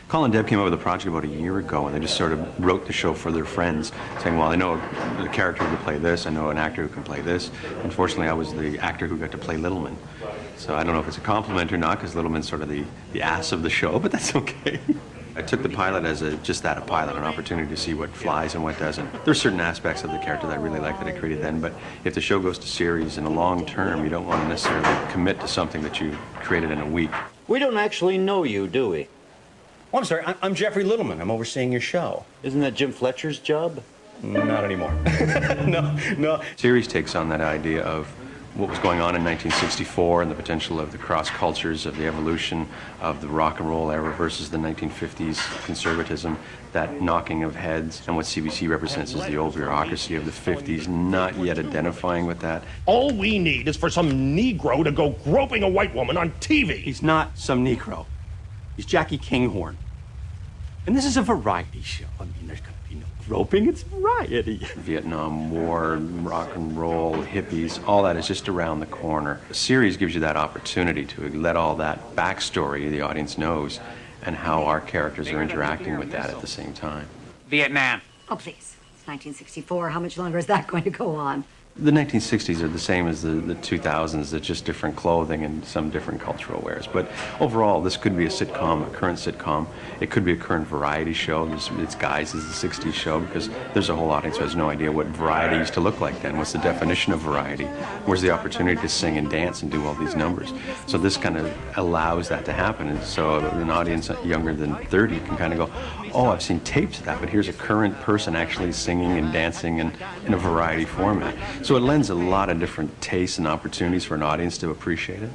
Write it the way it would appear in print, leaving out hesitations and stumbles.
Colin and Deb came up with a project about a year ago, and they just sort of wrote the show for their friends, saying, well, I know a character who can play this, I know an actor who can play this. Unfortunately, I was the actor who got to play Littleman. So I don't know if it's a compliment or not, because Littleman's sort of the ass of the show, but that's okay. I took the pilot as just that, a pilot, an opportunity to see what flies and what doesn't. There are certain aspects of the character that I really like that I created then, but if the show goes to series in the long term, you don't want to necessarily commit to something that you created in a week. We don't actually know you, do we? Oh, I'm sorry, I'm Jeffrey Littleman. I'm overseeing your show. Isn't that Jim Fletcher's job? Not anymore. No. Series takes on that idea of what was going on in 1964 and the potential of the cross cultures, of the evolution of the rock and roll era versus the 1950s conservatism, that knocking of heads, and what CBC represents is the old bureaucracy of the 50s, not yet identifying with that. All we need is for some Negro to go groping a white woman on TV. He's not some Negro. He's Jackie Kinghorn. And this is a variety show. I mean, there's going to be no groping, it's variety. Vietnam War, rock and roll, hippies, all that is just around the corner. A series gives you that opportunity to let all that backstory the audience knows and how our characters are interacting with that at the same time. Vietnam. Oh, please. It's 1964. How much longer is that going to go on? The 1960s are the same as the 2000s. They're just different clothing and some different cultural wares. But overall, this could be a sitcom, a current sitcom. It could be a current variety show. It's guised as the 60s show because there's a whole audience who has no idea what variety used to look like then. What's the definition of variety? Where's the opportunity to sing and dance and do all these numbers? So this kind of allows that to happen. And so an audience younger than 30 can kind of go, oh, I've seen tapes of that, but here's a current person actually singing and dancing in a variety format. So it lends a lot of different tastes and opportunities for an audience to appreciate it.